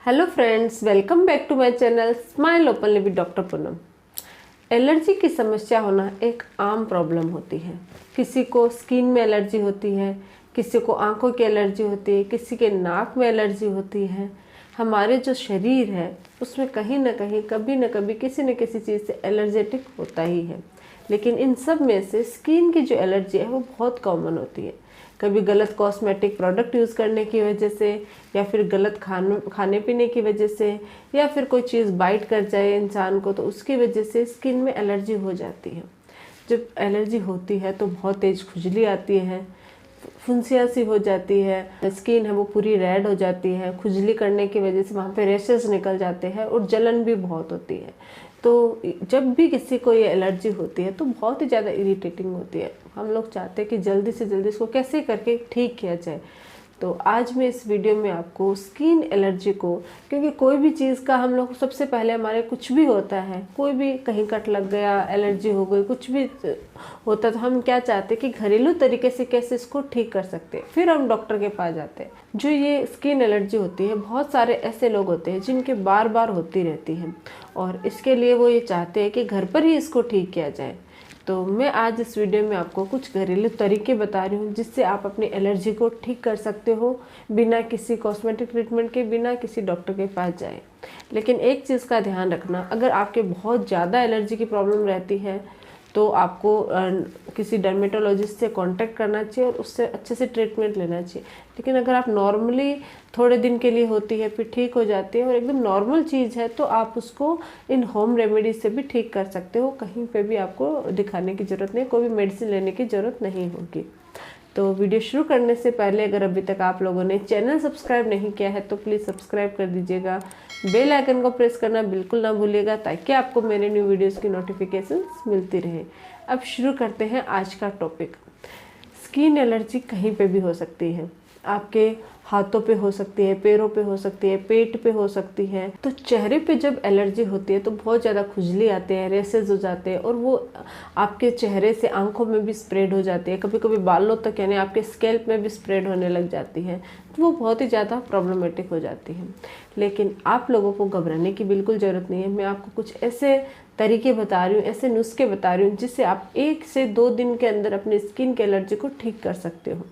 Hello friends, welcome back to my channel smile openly with doctor Poonam. Allergy की समस्या होना एक आम प्रॉब्लम होती है। किसी को स्किन में एलर्जी होती है, किसी को आंखों की एलर्जी होती है, किसी के नाक में एलर्जी होती है। हमारे जो शरीर है उसमें कहीं ना कहीं कभी ना कभी किसी न किसी चीज़ से एलर्जेटिक होता ही है। लेकिन इन सब में से स्किन की जो एलर्जी है वो बहुत कॉमन होती है। कभी गलत कॉस्मेटिक प्रोडक्ट यूज़ करने की वजह से, या फिर गलत खाने पीने की वजह से, या फिर कोई चीज़ बाइट कर जाए इंसान को तो उसकी वजह से स्किन में एलर्जी हो जाती है। जब एलर्जी होती है तो बहुत तेज़ खुजली आती है, फुंसियाँ सी हो जाती है, स्किन है वो पूरी रेड हो जाती है। खुजली करने की वजह से वहाँ पे रैशेस निकल जाते हैं और जलन भी बहुत होती है। तो जब भी किसी को ये एलर्जी होती है तो बहुत ही ज़्यादा इरिटेटिंग होती है। हम लोग चाहते हैं कि जल्दी से जल्दी इसको कैसे करके ठीक किया जाए। तो आज मैं इस वीडियो में आपको स्किन एलर्जी को, क्योंकि कोई भी चीज़ का हम लोग सबसे पहले हमारे कुछ भी होता है, कोई भी कहीं कट लग गया, एलर्जी हो गई, कुछ भी होता तो हम क्या चाहते हैं कि घरेलू तरीके से कैसे इसको ठीक कर सकते हैं, फिर हम डॉक्टर के पास जाते हैं। जो ये स्किन एलर्जी होती है, बहुत सारे ऐसे लोग होते हैं जिनके बार बार होती रहती है और इसके लिए वो ये चाहते हैं कि घर पर ही इसको ठीक किया जाए। तो मैं आज इस वीडियो में आपको कुछ घरेलू तरीके बता रही हूँ जिससे आप अपनी एलर्जी को ठीक कर सकते हो बिना किसी कॉस्मेटिक ट्रीटमेंट के, बिना किसी डॉक्टर के पास जाए। लेकिन एक चीज़ का ध्यान रखना, अगर आपके बहुत ज़्यादा एलर्जी की प्रॉब्लम रहती है तो आपको किसी डर्मेटोलॉजिस्ट से कांटेक्ट करना चाहिए और उससे अच्छे से ट्रीटमेंट लेना चाहिए। लेकिन अगर आप नॉर्मली थोड़े दिन के लिए होती है फिर ठीक हो जाती है और एकदम नॉर्मल चीज़ है तो आप उसको इन होम रेमेडीज से भी ठीक कर सकते हो। कहीं पे भी आपको दिखाने की ज़रूरत नहीं, कोई भी मेडिसिन लेने की ज़रूरत नहीं होगी। तो वीडियो शुरू करने से पहले अगर अभी तक आप लोगों ने चैनल सब्सक्राइब नहीं किया है तो प्लीज़ सब्सक्राइब कर दीजिएगा। बेल आइकन को प्रेस करना बिल्कुल ना भूलिएगा ताकि आपको मेरे न्यू वीडियोस की नोटिफिकेशंस मिलती रहे। अब शुरू करते हैं आज का टॉपिक। स्किन एलर्जी कहीं पे भी हो सकती है। आपके हाथों पे हो सकती है, पैरों पे हो सकती है, पेट पे हो सकती है। तो चेहरे पे जब एलर्जी होती है तो बहुत ज़्यादा खुजली आते हैं, रेसेस हो जाते हैं और वो आपके चेहरे से आंखों में भी स्प्रेड हो जाती है, कभी कभी बालों तक यानी आपके स्कैल्प में भी स्प्रेड होने लग जाती है। तो वो बहुत ही ज़्यादा प्रॉब्लमेटिक हो जाती है। लेकिन आप लोगों को घबराने की बिल्कुल ज़रूरत नहीं है। मैं आपको कुछ ऐसे तरीके बता रही हूँ, ऐसे नुस्खे बता रही हूँ जिससे आप 1 से 2 दिन के अंदर अपनी स्किन की एलर्जी को ठीक कर सकते हो।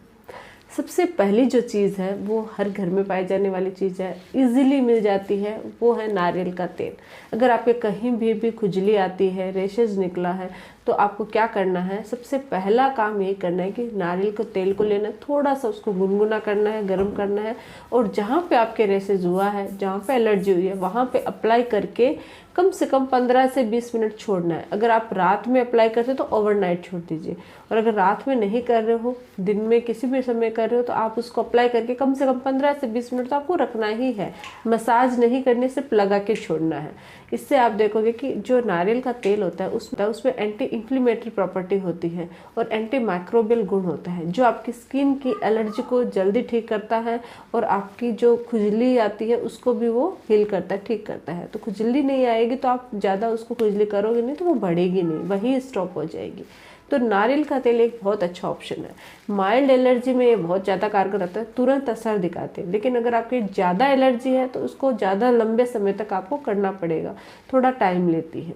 सबसे पहली जो चीज़ है वो हर घर में पाई जाने वाली चीज़ है, इजीली मिल जाती है, वो है नारियल का तेल। अगर आपके कहीं भी खुजली आती है, रेशेज निकला है तो आपको क्या करना है, सबसे पहला काम ये करना है कि नारियल के तेल को लेना है, थोड़ा सा उसको गुनगुना करना है, गर्म करना है और जहाँ पे आपके रेशेज हुआ है, जहाँ पे एलर्जी हुई है वहाँ पे अप्लाई करके कम से कम 15 से 20 मिनट छोड़ना है। अगर आप रात में अप्लाई करते हो तो ओवरनाइट छोड़ दीजिए, और अगर रात में नहीं कर रहे हो, दिन में किसी भी समय कर रहे हो तो आप उसको अप्लाई करके कम से कम 15 से 20 मिनट तो आपको रखना ही है। मसाज नहीं करनी, सिर्फ लगा के छोड़ना है। इससे आप देखोगे कि जो नारियल का तेल होता है उसमें एंटी इन्फ्लेमेटरी प्रॉपर्टी होती है और एंटी माइक्रोबियल गुण होता है जो आपकी स्किन की एलर्जी को जल्दी ठीक करता है और आपकी जो खुजली आती है उसको भी वो हील करता है, ठीक करता है। तो खुजली नहीं आएगी तो आप ज़्यादा उसको खुजली करोगे नहीं तो वो बढ़ेगी नहीं, वहीं स्टॉप हो जाएगी। तो नारियल का तेल एक बहुत अच्छा ऑप्शन है। माइल्ड एलर्जी में ये बहुत ज़्यादा कारगर रहता है, तुरंत असर दिखाते हैं। लेकिन अगर आपकी ज़्यादा एलर्जी है तो उसको ज़्यादा लंबे समय तक आपको करना पड़ेगा, थोड़ा टाइम लेती है।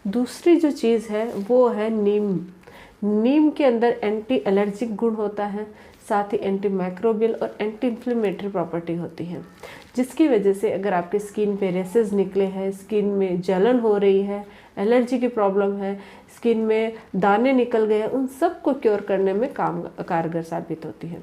दूसरी जो चीज़ है वो है नीम। नीम के अंदर एंटी एलर्जिक गुण होता है, साथ ही एंटी माइक्रोबियल और एंटी इन्फ्लेमेटरी प्रॉपर्टी होती है, जिसकी वजह से अगर आपके स्किन पे रेसेस निकले हैं, स्किन में जलन हो रही है, एलर्जी की प्रॉब्लम है, स्किन में दाने निकल गए हैं, उन सब को क्योर करने में कारगर साबित होती है।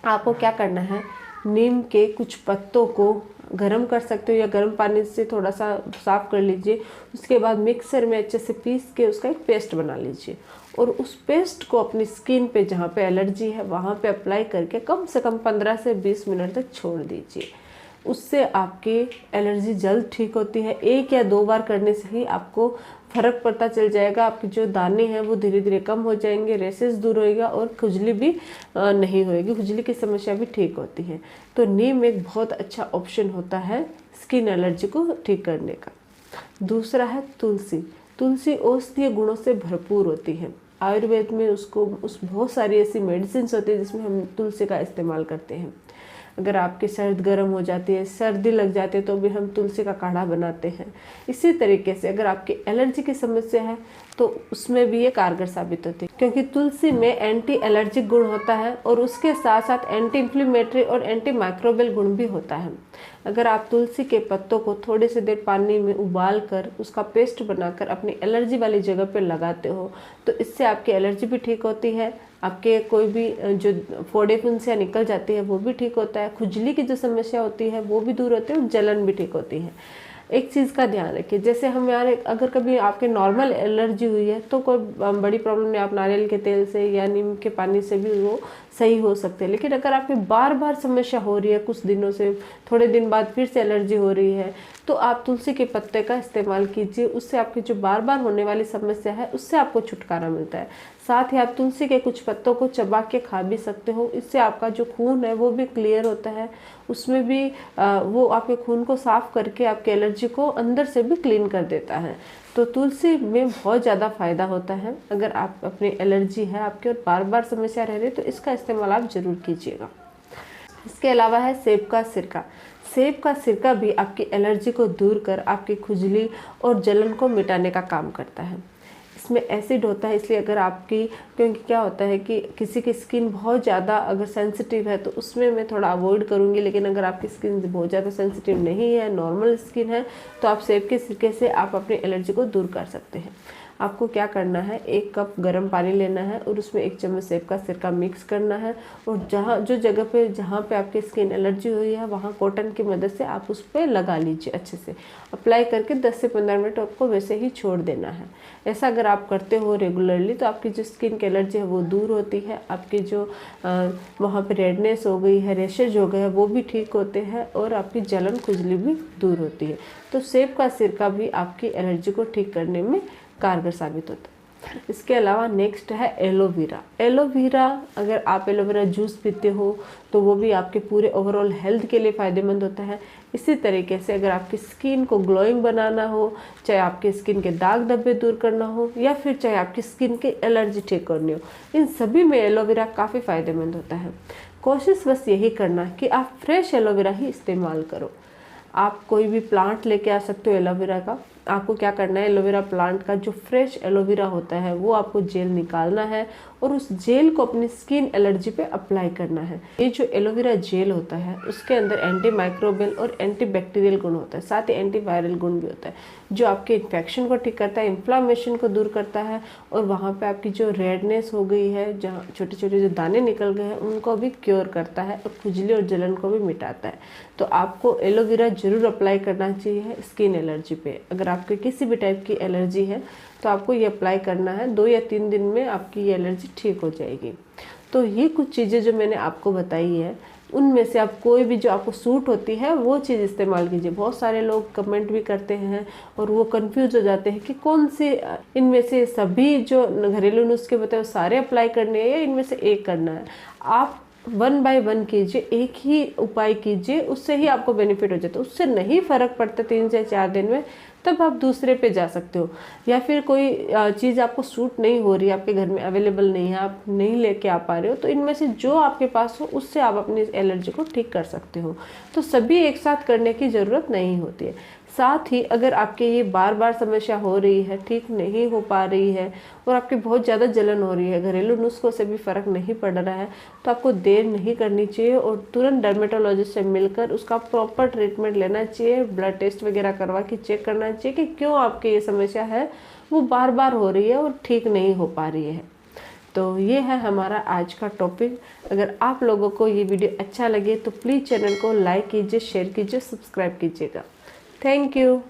आपको क्या करना है, नीम के कुछ पत्तों को गर्म कर सकते हो या गर्म पानी से थोड़ा सा साफ कर लीजिए। उसके बाद मिक्सर में अच्छे से पीस के उसका एक पेस्ट बना लीजिए और उस पेस्ट को अपनी स्किन पे जहाँ पे एलर्जी है वहाँ पे अप्लाई करके कम से कम 15 से 20 मिनट तक छोड़ दीजिए। उससे आपकी एलर्जी जल्द ठीक होती है। 1 या 2 बार करने से ही आपको फ़र्क पता चल जाएगा। आपके जो दाने हैं वो धीरे धीरे कम हो जाएंगे, रेसेस दूर होएगा और खुजली भी नहीं होएगी, खुजली की समस्या भी ठीक होती है। तो नीम एक बहुत अच्छा ऑप्शन होता है स्किन एलर्जी को ठीक करने का। दूसरा है तुलसी। तुलसी औषधीय गुणों से भरपूर होती है। आयुर्वेद में बहुत सारी ऐसी मेडिसिन होती है जिसमें हम तुलसी का इस्तेमाल करते हैं। अगर आपकी सर्द गर्म हो जाती है, सर्दी लग जाती है, तो भी हम तुलसी का काढ़ा बनाते हैं। इसी तरीके से अगर आपकी एलर्जी की समस्या है तो उसमें भी ये कारगर साबित होती है, क्योंकि तुलसी में एंटी एलर्जिक गुण होता है और उसके साथ साथ एंटी इन्फ्लेमेटरी और एंटी माइक्रोबियल गुण भी होता है। अगर आप तुलसी के पत्तों को थोड़ी सी देर पानी में उबाल कर उसका पेस्ट बनाकर अपनी एलर्जी वाली जगह पर लगाते हो तो इससे आपकी एलर्जी भी ठीक होती है, आपके कोई भी जो फोड़े फुंसियाँ निकल जाती है वो भी ठीक होता है, खुजली की जो समस्या होती है वो भी दूर होती है और जलन भी ठीक होती है। एक चीज़ का ध्यान रखिए, जैसे हमारे अगर कभी आपके नॉर्मल एलर्जी हुई है तो कोई बड़ी प्रॉब्लम नहीं, आप नारियल के तेल से या नीम के पानी से भी वो सही हो सकते हैं। लेकिन अगर आपकी बार बार समस्या हो रही है, कुछ दिनों से थोड़े दिन बाद फिर से एलर्जी हो रही है, तो आप तुलसी के पत्ते का इस्तेमाल कीजिए। उससे आपकी जो बार बार होने वाली समस्या है उससे आपको छुटकारा मिलता है। साथ ही आप तुलसी के कुछ पत्तों को चबा के खा भी सकते हो, इससे आपका जो खून है वो भी क्लियर होता है, उसमें भी वो आपके खून को साफ करके आपके एलर्जी को अंदर से भी क्लीन कर देता है। तो तुलसी में बहुत ज़्यादा फ़ायदा होता है। अगर आप अपनी एलर्जी है आपकी और बार बार समस्या रह रही है तो इसका इस्तेमाल आप ज़रूर कीजिएगा। इसके अलावा है सेब का सिरका। सेब का सिरका भी आपकी एलर्जी को दूर कर आपकी खुजली और जलन को मिटाने का काम करता है। इसमें एसिड होता है, इसलिए अगर आपकी, क्योंकि क्या होता है कि किसी की स्किन बहुत ज़्यादा अगर सेंसिटिव है तो उसमें मैं थोड़ा अवॉइड करूँगी, लेकिन अगर आपकी स्किन बहुत ज़्यादा सेंसिटिव नहीं है, नॉर्मल स्किन है, तो आप सेब के सिरके से आप अपनी एलर्जी को दूर कर सकते हैं। आपको क्या करना है, 1 कप गर्म पानी लेना है और उसमें 1 चम्मच सेब का सिरका मिक्स करना है और जहाँ पे आपकी स्किन एलर्जी हुई है वहाँ कॉटन की मदद से आप उस पर लगा लीजिए, अच्छे से अप्लाई करके 10 से 15 मिनट आपको वैसे ही छोड़ देना है। ऐसा अगर आप करते हो रेगुलरली तो आपकी जो स्किन की एलर्जी है वो दूर होती है, आपकी जो वहाँ पे रेडनेस हो गई है, रेशेज हो गए हैं वो भी ठीक होते हैं और आपकी जलन खुजली भी दूर होती है। तो सेब का सिरका भी आपकी एलर्जी को ठीक करने में कारगर साबित होता है। इसके अलावा नेक्स्ट है एलोवेरा। एलोवेरा, अगर आप एलोवेरा जूस पीते हो तो वो भी आपके पूरे ओवरऑल हेल्थ के लिए फ़ायदेमंद होता है। इसी तरीके से अगर आपकी स्किन को ग्लोइंग बनाना हो, चाहे आपकी स्किन के दाग धब्बे दूर करना हो या फिर चाहे आपकी स्किन की एलर्जी ठीक करनी हो, इन सभी में एलोवेरा काफ़ी फ़ायदेमंद होता है। कोशिश बस यही करना कि आप फ्रेश एलोवेरा ही इस्तेमाल करो। आप कोई भी प्लांट लेके आ सकते हो एलोवेरा का। आपको क्या करना है, एलोवेरा प्लांट का जो फ्रेश एलोवेरा होता है वो आपको जेल निकालना है और उस जेल को अपनी स्किन एलर्जी पे अप्लाई करना है। ये जो एलोवेरा जेल होता है उसके अंदर एंटी माइक्रोबियल और एंटी बैक्टीरियल गुण होता है, साथ ही एंटी वायरल गुण भी होता है, जो आपके इन्फेक्शन को ठीक करता है, इन्फ्लामेशन को दूर करता है और वहाँ पे आपकी जो रेडनेस हो गई है, जहाँ छोटे छोटे जो दाने निकल गए हैं उनको भी क्योर करता है और खुजली और जलन को भी मिटाता है। तो आपको एलोवेरा जरूर अप्लाई करना चाहिए स्किन एलर्जी पे। अगर आपके किसी भी टाइप की एलर्जी है तो आपको ये अप्लाई करना है, 2 या 3 दिन में आपकी ये एलर्जी ठीक हो जाएगी। तो ये कुछ चीज़ें जो मैंने आपको बताई है उनमें से आप कोई भी जो आपको सूट होती है वो चीज़ इस्तेमाल कीजिए। बहुत सारे लोग कमेंट भी करते हैं और वो कंफ्यूज हो जाते हैं कि कौन से इनमें से सभी जो घरेलू नुस्खे बताए वो सारे अप्लाई करने हैं या इनमें से एक करना है। आप 1 बाय 1 कीजिए, एक ही उपाय कीजिए, उससे ही आपको बेनिफिट हो जाता है। उससे नहीं फ़र्क पड़ता 3 से 4 दिन में, तब आप दूसरे पे जा सकते हो। या फिर कोई चीज़ आपको सूट नहीं हो रही, आपके घर में अवेलेबल नहीं है, आप नहीं लेके आ पा रहे हो, तो इनमें से जो आपके पास हो उससे आप अपनी एलर्जी को ठीक कर सकते हो। तो सभी एक साथ करने की ज़रूरत नहीं होती है। साथ ही अगर आपके ये बार बार समस्या हो रही है, ठीक नहीं हो पा रही है और आपकी बहुत ज़्यादा जलन हो रही है, घरेलू नुस्खों से भी फ़र्क नहीं पड़ रहा है, तो आपको देर नहीं करनी चाहिए और तुरंत डर्मेटोलॉजिस्ट से मिलकर उसका प्रॉपर ट्रीटमेंट लेना चाहिए। ब्लड टेस्ट वगैरह करवा के चेक करना चाहिए कि क्यों आपकी ये समस्या है वो बार बार हो रही है और ठीक नहीं हो पा रही है। तो ये है हमारा आज का टॉपिक। अगर आप लोगों को ये वीडियो अच्छा लगे तो प्लीज़ चैनल को लाइक कीजिए, शेयर कीजिए, सब्सक्राइब कीजिएगा। Thank you.